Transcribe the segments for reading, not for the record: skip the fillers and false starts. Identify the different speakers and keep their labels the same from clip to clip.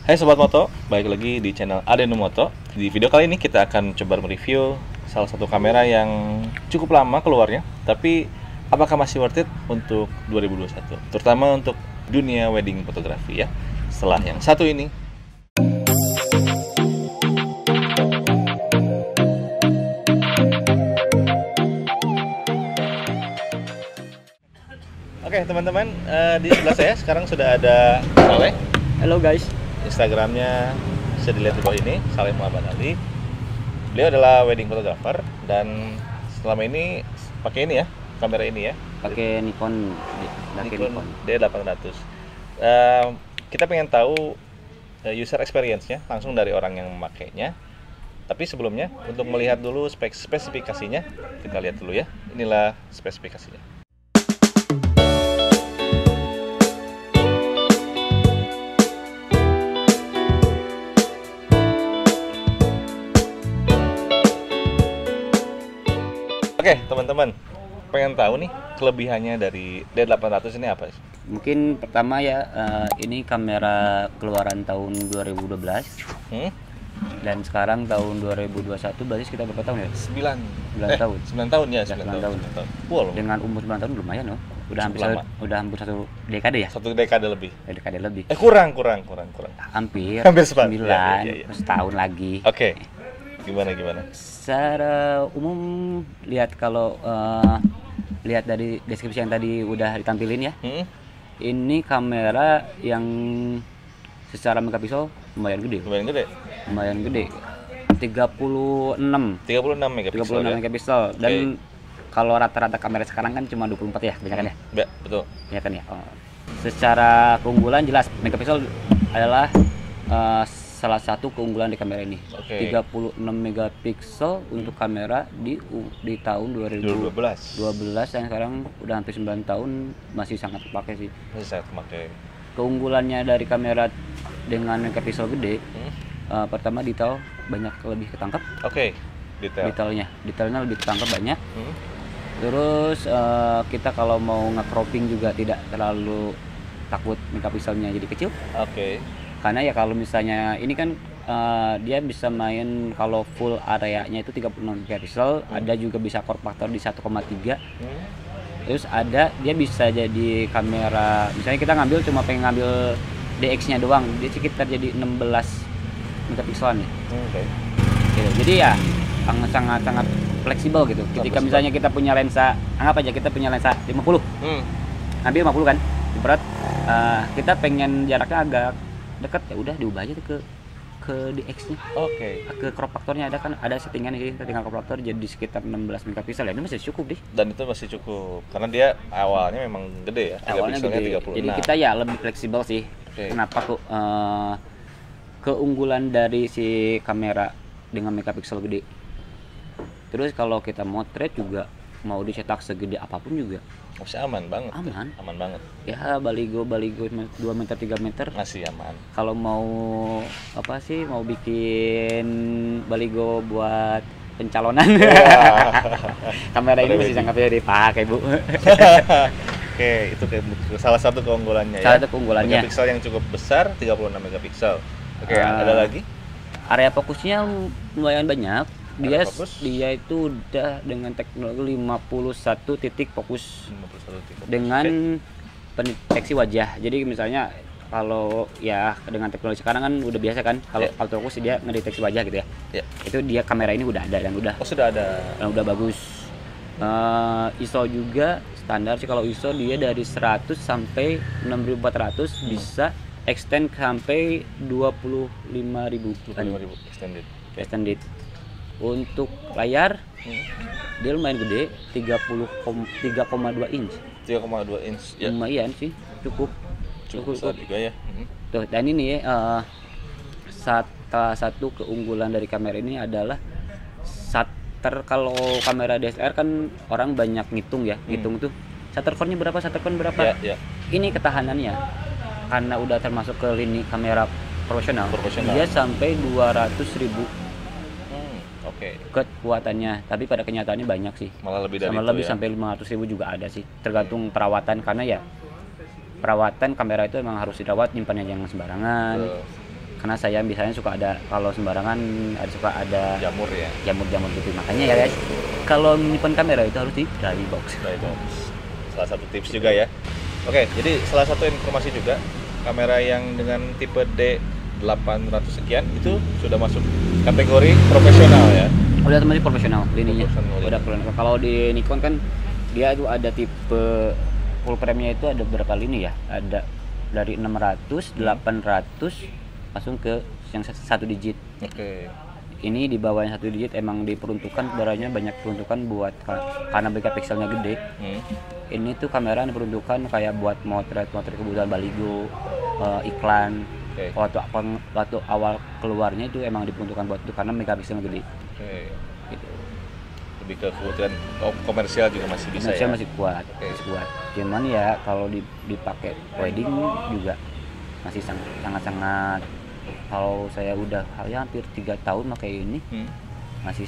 Speaker 1: Hai Sobat Moto, balik lagi di channel Adenu Moto. Di video kali ini kita akan coba mereview salah satu kamera yang cukup lama keluarnya, tapi apakah masih worth it untuk 2021, terutama untuk dunia wedding fotografi ya. Setelah yang satu ini. Oke teman-teman, di sebelah saya sekarang sudah ada Saleh.
Speaker 2: Halo guys.
Speaker 1: Instagramnya bisa dilihat di bawah ini, Saleh Muhammad Ali. Beliau adalah wedding photographer dan selama ini pakai ini ya, kamera ini ya,
Speaker 2: Pakai Nikon
Speaker 1: D800. Kita pengen tahu user experience-nya langsung dari orang yang memakainya. Tapi sebelumnya untuk melihat dulu spesifikasinya, kita lihat dulu ya. Inilah spesifikasinya. Oke, teman-teman, pengen tahu nih kelebihannya dari D800 ini apa?
Speaker 2: Mungkin pertama ya, ini kamera keluaran tahun 2012 dan sekarang tahun 2021, berarti sekitar berapa tahun ya? 9 tahun.
Speaker 1: 9 tahun ya, 9
Speaker 2: tahun.
Speaker 1: Wow,
Speaker 2: Dengan umur 9 tahun lumayan loh. Udah hampir satu dekade ya?
Speaker 1: Satu dekade lebih.
Speaker 2: Dekade lebih.
Speaker 1: Kurang.
Speaker 2: Hampir
Speaker 1: separuh.
Speaker 2: 9,
Speaker 1: Ya.
Speaker 2: setahun lagi.
Speaker 1: Oke. Gimana?
Speaker 2: Secara umum lihat kalau lihat dari deskripsi yang tadi udah ditampilin ya. Ini kamera yang secara megapiksel lumayan gede. Lumayan gede. 36
Speaker 1: megapiksel.
Speaker 2: 36 megapiksel dan kalau rata-rata kamera sekarang kan cuma 24 ya kebanyakan ya.
Speaker 1: Betul.
Speaker 2: Kebanyakan ya. Secara keunggulan jelas megapiksel adalah salah satu keunggulan di kamera ini. 36 megapiksel untuk kamera di tahun 2012 yang sekarang udah hampir 9 tahun masih sangat terpakai sih.
Speaker 1: Masih sangat terpakai.
Speaker 2: Keunggulannya dari kamera dengan megapiksel gede, pertama detail banyak lebih ketangkap. Detailnya lebih ketangkap banyak. Terus kita kalau mau nge-cropping juga tidak terlalu takut megapikselnya jadi kecil. Karena ya kalau misalnya ini kan dia bisa main kalau full areanya itu 36 megapiksel, ada juga bisa crop factor di 1,3. Terus ada dia bisa jadi kamera, misalnya kita pengen ngambil DX-nya doang, dia sekitar jadi 16 megapikselan ya. Gitu. Jadi ya sangat fleksibel gitu. Ketika misalnya kita punya lensa, anggap aja kita punya lensa 50. Ambil 50 kan. Berat kita pengen jaraknya agak dekat, ya udah diubah aja tuh ke DX-nya. Ke crop factor-nya ada settingan ini, settingan crop factor jadi sekitar 16 megapiksel ya. Ini masih cukup deh.
Speaker 1: Dan itu masih cukup karena dia awalnya memang gede ya.
Speaker 2: Awalnya gede. 36. Jadi kita ya lebih fleksibel sih. Kenapa tuh keunggulan dari si kamera dengan megapiksel gede. Terus kalau kita motret juga mau dicetak segede apapun juga
Speaker 1: masih aman banget. Aman banget.
Speaker 2: Ya baligo 2 meter 3 meter
Speaker 1: masih aman. Kalau
Speaker 2: mau mau bikin baligo buat pencalonan, kamera ini masih sangat bisa dipakai, Bu. Itu
Speaker 1: salah satu keunggulannya ya. Megapiksel yang cukup besar, 36 megapiksel. Ada lagi?
Speaker 2: Area fokusnya lumayan banyak. Dia itu udah dengan teknologi 51 titik fokus dengan pendeteksi wajah. Jadi misalnya kalau ya dengan teknologi sekarang kan udah biasa kan kalau autofocus dia ngedeteksi wajah gitu ya. Itu dia kamera ini udah ada dan sudah ada dan udah bagus. ISO juga standar sih, kalau ISO dia dari 100 sampai 6400 bisa extend sampai 25.000 extended. Untuk layar dia lumayan gede, 3,2 inch.
Speaker 1: 3,2 inch ya.
Speaker 2: Lumayan sih, cukup
Speaker 1: besar juga ya.
Speaker 2: Tuh, dan ini salah satu keunggulan dari kamera ini adalah shutter. Kalau kamera DSLR kan orang banyak ngitung tuh shutter count-nya berapa. Ini ketahanannya karena udah termasuk ke lini kamera profesional. Dia sampai 200.000 kekuatannya, tapi pada kenyataannya banyak sih,
Speaker 1: malah lebih dari
Speaker 2: lebih sampai 500.000 juga ada sih, tergantung perawatan. Karena ya perawatan kamera itu emang harus dirawat, nyimpannya jangan sembarangan. karena saya biasanya suka ada kalau sembarangan suka ada
Speaker 1: Jamur ya.
Speaker 2: jamur gitu, makanya ya guys kalau menyimpan kamera itu harus di dry box.
Speaker 1: Salah satu tips juga ya. Oke, jadi salah satu informasi juga, kamera yang dengan tipe D 800 sekian itu sudah masuk kategori profesional ya.
Speaker 2: Udah teman profesional lininya.
Speaker 1: Udah
Speaker 2: profesional. Kalau di Nikon kan dia itu ada tipe full frame-nya itu ada berapa lini ya? Ada dari 600, 800 langsung ke yang satu digit.
Speaker 1: Oke.
Speaker 2: Ini di bawahnya satu digit emang diperuntukkan, sebenarnya banyak peruntukan buat karena megapikselnya gede. Ini tuh kamera diperuntukkan kayak buat motret kebutuhan baligo, iklan.
Speaker 1: Okay.
Speaker 2: Waktu awal keluarnya itu emang diperuntukkan buat itu karena megapikselnya gede. Gitu.
Speaker 1: Lebih ke kebutuhan komersial juga masih bisa.
Speaker 2: Komersial
Speaker 1: ya?
Speaker 2: masih kuat, masih kuat. Cuman ya kalau dipakai wedding juga masih sangat kalau saya udah hampir 3 tahun pakai ini masih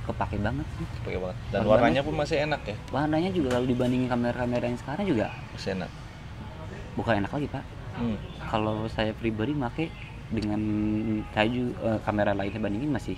Speaker 2: kepake banget sih.
Speaker 1: Kepake banget. Dan warnanya pun masih enak ya.
Speaker 2: Warnanya juga kalau dibandingin kamera-kamera yang sekarang juga
Speaker 1: masih enak.
Speaker 2: Bukan enak lagi, Pak. Kalau saya pribadi pakai dengan saya juga kamera lain saya bandingin masih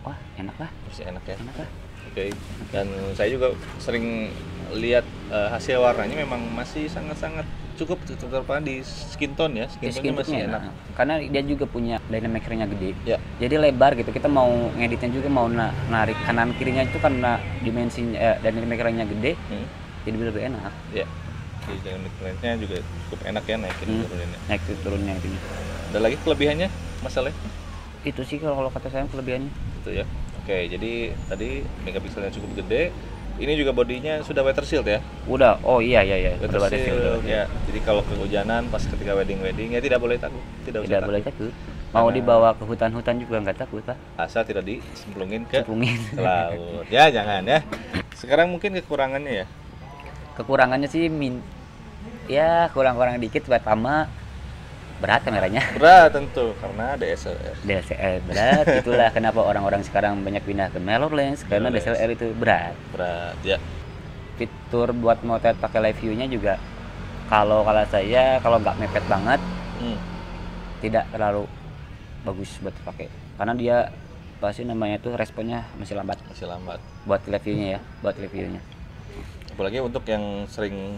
Speaker 2: wah, enak lah.
Speaker 1: Masih enak ya.
Speaker 2: Enak lah.
Speaker 1: Oke. Dan saya juga sering lihat hasil warnanya memang masih sangat-sangat cukup terutama di skin tone ya. Skin tone masih enak.
Speaker 2: Karena dia juga punya dynamic range-nya gede.
Speaker 1: Ya.
Speaker 2: Jadi lebar gitu. Kita mau ngeditnya juga mau narik kanan kirinya itu karena dimensinya dynamic range-nya gede. Jadi lebih enak.
Speaker 1: Ya. Jadi dynamic range-nya juga cukup enak ya naikin turuninnya.
Speaker 2: Naik turunnya itu.
Speaker 1: Ada lagi kelebihannya masalahnya?
Speaker 2: Itu sih kalau kata saya kelebihannya.
Speaker 1: Itu ya. Oke, jadi tadi megapikselnya cukup gede. Ini juga bodinya sudah weather shield ya?
Speaker 2: Udah, oh iya.
Speaker 1: Weather shield ya. Jadi kalau kehujanan pas ketika wedding ya tidak boleh takut. Tidak
Speaker 2: boleh takut. Mau dibawa ke hutan-hutan juga nggak takut, Pak.
Speaker 1: Asal tidak disemplungin ke laut. Ya jangan ya. Sekarang mungkin kekurangannya ya?
Speaker 2: Kekurangannya sih kurang dikit. Pertama berat kameranya.
Speaker 1: Berat tentu karena DSLR
Speaker 2: berat. Itulah kenapa orang-orang sekarang banyak pindah ke mirrorless karena DSLR itu berat
Speaker 1: ya.
Speaker 2: Fitur buat motret pakai live view-nya juga kalau saya kalau nggak mepet banget tidak terlalu bagus buat pakai karena dia pasti namanya tuh responnya masih lambat buat live view-nya
Speaker 1: apalagi untuk yang sering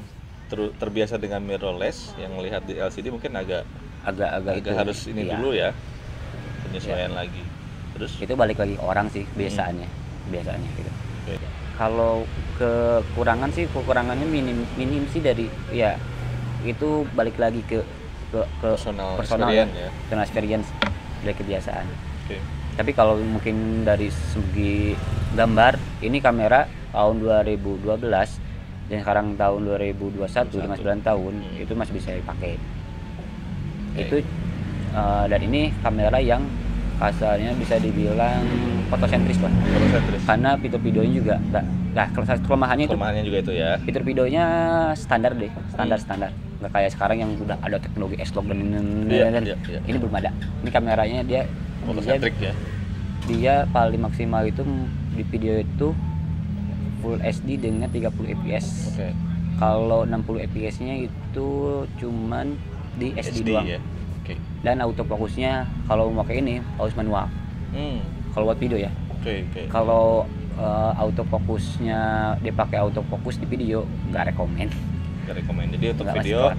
Speaker 1: terbiasa dengan mirrorless yang melihat di LCD mungkin agak harus ini dulu ya penyesuaian lagi. Terus
Speaker 2: itu balik lagi orang sih biasanya gitu. Kalau kekurangannya minim sih dari ya itu balik lagi ke
Speaker 1: personal
Speaker 2: experience dari kebiasaan. Tapi kalau mungkin dari segi gambar ini kamera tahun 2012 dan sekarang tahun 2021 5 tahun itu masih bisa dipakai. Itu dan ini kamera yang kasarnya bisa dibilang fotosentris Pak. Karena fitur videonya juga kelemahannya
Speaker 1: juga itu ya.
Speaker 2: Fitur videonya standar nggak kayak sekarang yang udah ada teknologi S-Log dan ini belum ada. Ini kameranya dia
Speaker 1: fotosentrik ya.
Speaker 2: Dia paling maksimal itu di video itu Full HD dengan 30 fps. Kalau 60 fps-nya itu cuman di SD doang. Ya? Dan autofokusnya kalau mau pakai ini harus manual. Kalau buat video ya. Kalau autofokusnya dipakai autofokus di video nggak rekomen.
Speaker 1: Jadi untuk video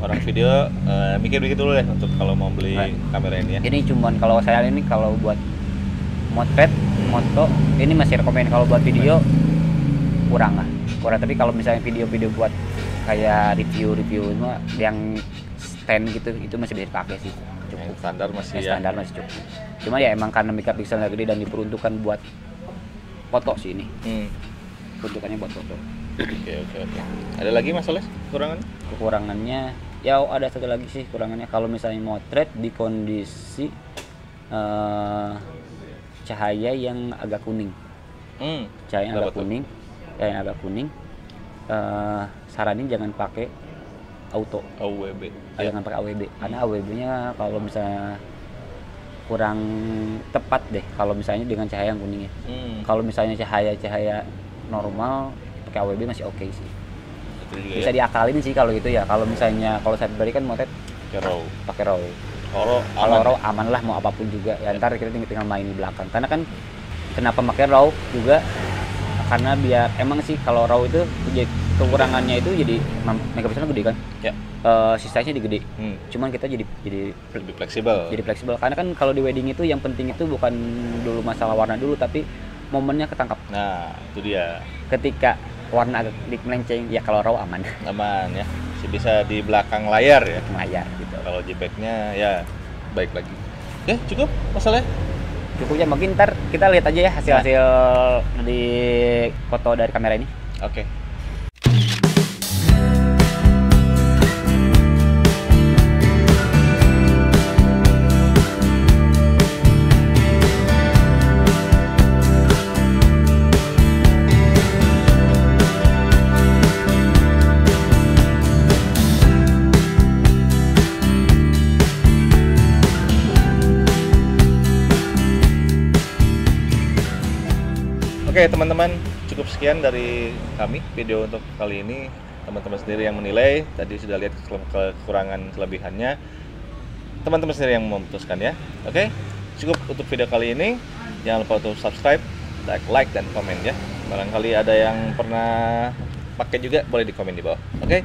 Speaker 1: orang video mikir dulu deh untuk kalau mau beli kamera ini ya.
Speaker 2: Ini cuman kalau saya ini kalau buat motret, moto ini masih rekomen. Kalau buat video kurang. Tapi kalau misalnya video-video buat kayak review yang stand gitu itu masih bisa dipakai sih, cukup.
Speaker 1: Standar masih
Speaker 2: cukup. Cuma ya emang karena megapikselnya gede dan diperuntukkan buat foto sih ini. Peruntukannya buat foto.
Speaker 1: Oke. Ada lagi masalah
Speaker 2: kekurangannya ya ada satu lagi sih kurangannya kalau misalnya motret di kondisi cahaya yang agak kuning. Cahaya yang agak kuning saranin jangan pakai AWB. Jangan pakai AWB karena AWB-nya kalau misalnya kurang tepat deh kalau misalnya dengan cahaya yang kuning ya. Kalau misalnya cahaya normal pakai AWB masih oke sih. Bisa diakalin sih kalau gitu ya. Kalau misalnya kalau saya pribadi kan motret pakai RAW. Kalau raw aman lah, mau apapun juga ya, ntar kita tinggal main di belakang. Karena kan kenapa pakai raw juga, karena biar emang sih kalau raw itu kekurangannya itu jadi megapikselnya gede kan
Speaker 1: ya,
Speaker 2: size-nya gede. Cuman kita jadi
Speaker 1: lebih fleksibel.
Speaker 2: Karena kan kalau di wedding itu yang penting itu bukan dulu masalah warna dulu, tapi momennya ketangkap.
Speaker 1: Nah itu dia,
Speaker 2: ketika warna agak sedikit melenceng ya, kalau raw aman
Speaker 1: ya, bisa di belakang layar ya,
Speaker 2: gitu.
Speaker 1: Kalau JPEG-nya ya baik lagi. Oke, cukup masalahnya.
Speaker 2: Cukupnya mungkin ntar kita lihat aja ya hasil di foto dari kamera ini.
Speaker 1: Oke. Oke teman-teman, cukup sekian dari kami video untuk kali ini. Teman-teman sendiri yang menilai, tadi sudah lihat kekurangan kelebihannya. Teman-teman sendiri yang memutuskan ya. Oke, cukup untuk video kali ini. Jangan lupa untuk subscribe, like dan komen ya. Barangkali ada yang pernah pakai juga, boleh di komen di bawah. Oke.